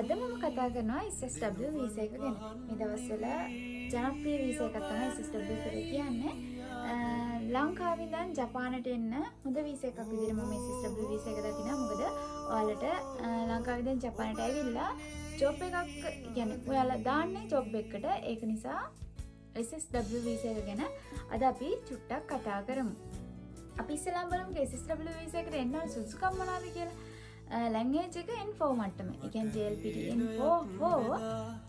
අද මම කතා කරනවා SSW වීසා එක ගැන. මේ දවස්වල ජනප්‍රිය වීසා එකක් තමයි SSW කියලා කියන්නේ. ලංකාවේ ඉඳන් ජපානට එන්න හොඳ වීසා එකක් විදිහට මම SSW වීසා එක දකිනවා. මොකද ඔයාලට ලංකාවේ ඉඳන් ජපානට ඇවිල්ලා ජොබ් එකක් කියන්නේ ඔයාලා දාන්නේ ජොබ් එකකට. ඒක නිසා SSW වීසා එක ගැන අද අපි චුට්ටක් කතා කරමු. අපි ඉස්සෙල්ලාම බලමු SSW වීසා එකට එන්න සුදුසුකම් මොනවද කියලා. ලැන්ග්වේජ් එක N4 මට්ටම. ඒ කියන්නේ JLPT N4 හෝ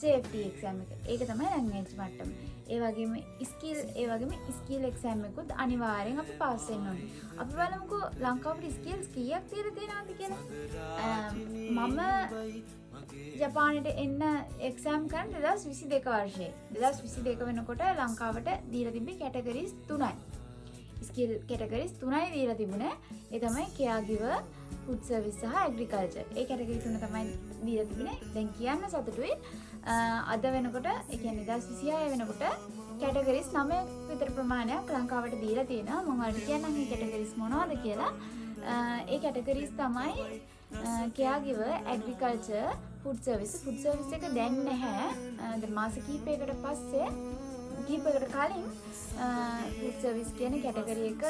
JFT exam එක. ඒක තමයි ලැන්ග්වේජ් මට්ටම. ඒ වගේම ස්කිල් exam එකකුත් අනිවාර්යෙන් අපි පාස් වෙන්න ඕනේ. අපි බලමුකෝ ලංකාවේ ස්කිල්ස් කීයක් තියලා තියෙනවද කියලා. මම ජපානයට එන්න එක්සෑම් කරන 2022 වර්ෂයේ 2022 වෙනකොට ලංකාවට දීලා තිබ්බේ කැටගරිස් 3යි. ස්කිල් කැටගරිස් 3යි දීලා තිබුණේ. ඒ තමයි caregiver, food service සහ agriculture. ඒ කැටගරි 3 තමයි දීලා තිබුණේ. දැන් කියන්න සතුටුයි. අද වෙනකොට ඒ කියන්නේ 2026 වෙනකොට කැටගරිස් 9 විතර ප්‍රමාණයක් ලංකාවට දීලා තියෙනවා. මම ඔයාලට කියන්නම් මේ කැටගරිස් මොනවද කියලා. ඒ කැටගරිස් තමයි caregiver, agriculture, food service. food service එක දැන් නැහැ. දැන් මාස කිහිපයකට පස්සේ කලින් food service කියන කැටගරි එක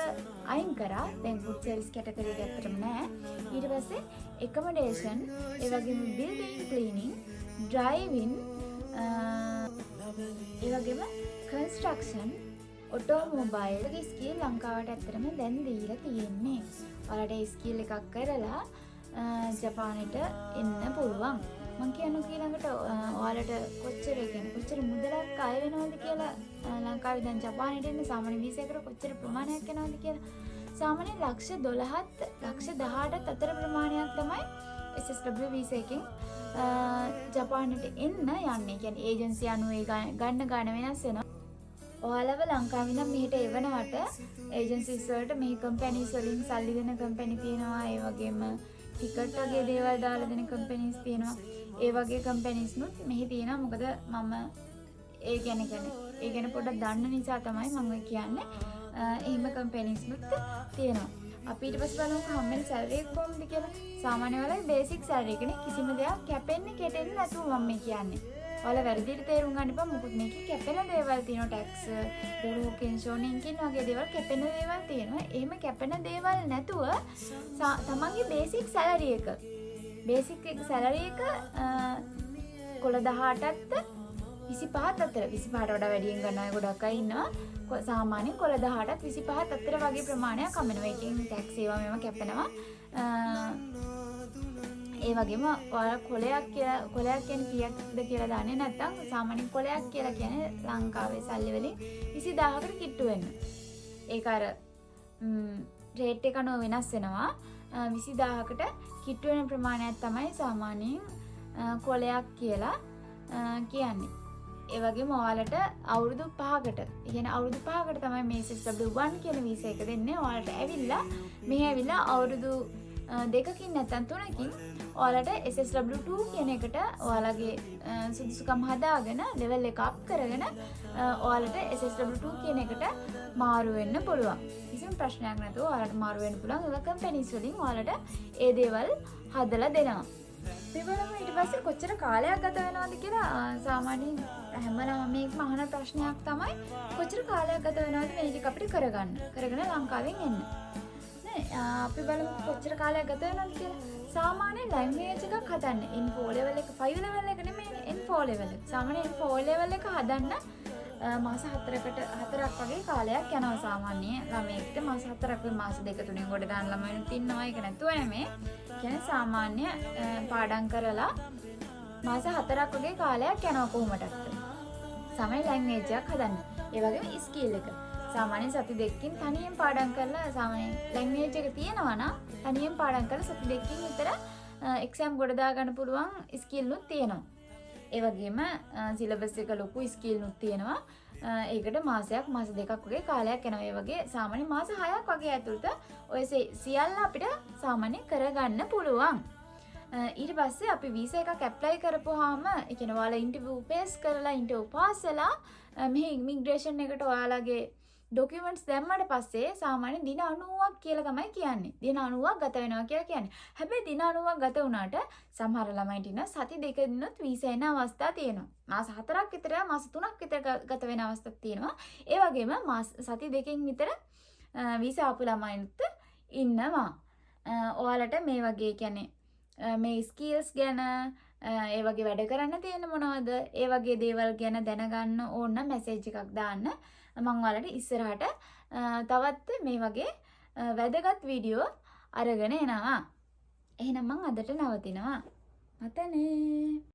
අයින් කරා. දැන් food service කැටගරි එක ඇත්තටම නැහැ. ඊට පස්සේ accommodation, ඒ වගේම building cleaning, driving, ඒ වගේම construction, automobile වගේ ස්කිල් ලංකාවට ඇත්තටම දැන් දීලා තියෙන්නේ. ඔයාලට ඒ ස්කිල් එකක් කරලා ජපානයට එන්න පුළුවන්. මම කියනවා ඊළඟට ඔයාලට කොච්චර මුදලක් අය වෙනවද කියලා ලංකාවේ දැන් ජපානයට එන්න සාමාන්‍ය වීසා එකට කොච්චර ප්‍රමාණයක් යනවද කියලා. සාමාන්‍යයෙන් ලක්ෂ 12ත් ලක්ෂ 18ත් අතර ප්‍රමාණයක් තමයි SSW වීසා එකෙන් ජපානයට එන්න යන්නේ. කියන්නේ ඒජන්සි අනුව ගන්න වෙනස් වෙනවා. ඔයාලව ලංකාවේ ඉඳන් මෙහෙට එවනවට ඒජන්සිස් වලට මේ කම්පැනිස් වලින් සල්ලි දෙන කම්පැනි තියෙනවා. ඒ වගේම ටිකට් වගේ දේවල් දාලා දෙන කම්පැනිස් තියෙනවා. ඒ වගේ කම්පැනිස් නුත් මෙහි තියෙනවා. මොකද මම ඒ ගැන පොඩ්ඩක් දන්න නිසා තමයි මම කියන්නේ. එහෙම කම්පැනිස් නුත් තියෙනවා. අපි ඊට පස්සේ බලමු හම්බෙන සැලරි එක කොහොමද කියලා. සාමාන්‍ය වල බේසික් සැලරි එකනේ. කිසිම දෙයක් කැපෙන්නේ කෙටෙන්නේ නැතුව මම මේ කියන්නේ. ඔයාලා වැරදිට තේරුම් ගන්න එපා. මොකද මේකේ කැපෙන දේවල් තියෙනවා. ටැක්ස්, ඩොලර්, ඉන්ෂුරන්ස් වගේ දේවල් කැපෙන දේවල් තියෙනවා. එහෙම කැපෙන දේවල් නැතුව තමන්ගේ බේසික් සැලරි එක සැලරි එක කොළ 18ත් 25ත් අතර. 25ට වඩා වැඩියෙන් ගන්න අය ගොඩක් අය ඉන්නවා. සාමාන්‍යයෙන් කොළ 18ත් 25ත් අතර වගේ ප්‍රමාණයක් කමනවා. ඒකෙන් ටැක්ස් ඒවා මේවා කැපෙනවා. ඒ වගේම ඔයාලා කොලයක් කියන්නේ කීයක්ද කියලා දන්නේ නැත්නම් සාමාන්‍යයෙන් කොලයක් කියලා කියන්නේ ලංකාවේ සල්ලි වලින් 20000කට කිට්ටු වෙන්න. ඒක අර රේට් එක අනුව වෙනස් වෙනවා. 20000කට කිට්ටු වෙන ප්‍රමාණයක් තමයි සාමාන්‍යයෙන් කොලයක් කියලා කියන්නේ. ඒ වගේම ඔයාලට අවුරුදු 5කට, අවුරුදු 5කට තමයි මේ SSW1 කියන වීසා එක දෙන්නේ. ඔයාලට ඇවිල්ලා අවුරුදු 2කින් නැත්නම් 3කින් ඔයාලට SSW2 කියන එකට ඔයාලගේ සුදුසුකම් හදාගෙන ලෙවල් එක අප් කරගෙන ඔයාලට SSW2 කියන එකට මාරු වෙන්න පුළුවන්. කිසිම ප්‍රශ්නයක් නැතුව ඔයාලට මාරු වෙන්න පුළුවන්. ඒක කම්පැනිස් වලින් ඔයාලට ඒ දේවල් හදලා දෙනවා. මේ බලමු ඊට පස්සේ කොච්චර කාලයක් ගත වෙනවද කියලා. සාමාන්‍යයෙන් හැමෝම මේක අහන ප්‍රශ්නයක් තමයි කොච්චර කාලයක් ගත වෙනවද මේක අපිට කරගෙන ලංකාවෙන් එන්න. අපි බලමු කොච්චර කාලයක් ගත වෙනවද කියලා. සාමාන්‍ය ලැන්ග්වේජ් එකක් හදන්න N4 level එක 5 level එක නෙමෙයි N4 level එක. සාමාන්‍ය N4 level එක හදන්න මාස 4ක් වගේ කාලයක් යනවා. සාමාන්‍ය ළමයෙක්ට මාස 4ක් මාස 2-3 ගොඩ දාන ළමයිනුත් ඉන්නවා. ඒක නැතුව නෙමෙයි. කියන්නේ සාමාන්‍ය පාඩම් කරලා මාස 4ක් වගේ කාලයක් යනවා කොහොමදත්. සාමාන්‍ය ලැන්ග්වේජ් එකක් හදන්න. ඒ වගේම ස්කිල් එක සාමාන්‍ය සති 2කින් තනියෙන් පාඩම් කරලා සාමාන්‍ය ලැන්ග්වේජ් එක තියෙනවා නම් තනියෙන් පාඩම් කරලා සති 2කින් විතර එක්සෑම් ගොඩ දා ගන්න පුළුවන් ස්කිල් නුත් තියෙනවා. ඒ වගේම සිලබස් එක ලොකු ස්කිල් නුත් තියෙනවා. ඒකට මාස 2ක් වගේ කාලයක් යනවා. ඒ වගේ සාමාන්‍ය මාස 6ක් වගේ ඇතුළත ඔය සියල්ල අපිට සාමාන්‍ය කරගන්න පුළුවන්. ඊට පස්සේ අපි වීසා එකක් ඇප්ලයි කරපුවාම ඒ කියන්නේ ඔයාලා ඉන්ටර්විව් පේස් කරලා ඉන්ටර්විව් පාස් වෙලා මෙහි ඉමිග්‍රේෂන් එකට ඔයාලගේ ඩොකියුමන්ට්ස් දැම්මට පස්සේ සාමාන්‍ය දින 90ක් කියලා තමයි කියන්නේ. දින 90ක් ගත වෙනවා කියලා කියන්නේ. හැබැයි දින 90ක් ගත වුණාට සමහර ළමයින්ට ඉන්න සති දෙකකිනුත් වීසා එන අවස්ථා තියෙනවා. මාස 4ක් විතර මාස 3ක් විතර ගත වෙන අවස්ථාත් තියෙනවා. ඒ වගේම සති දෙකකින් විතර වීසා ආපු ළමයින්ට ඉන්නවා. ඔයාලට මේ වගේ කියන්නේ මේ ස්කිල්ස් ගැන ඒ වගේ වැඩ කරන්න තියෙන මොනවද? ඒ වගේ දේවල් ගැන දැනගන්න ඕන නම් මැසේජ් එකක් දාන්න. මම ඔයාලට ඉස්සරහට තවත් මේ වගේ වැදගත් වීඩියෝ අරගෙන එනවා. එහෙනම් මම අදට නවතිනවා. මතනේ.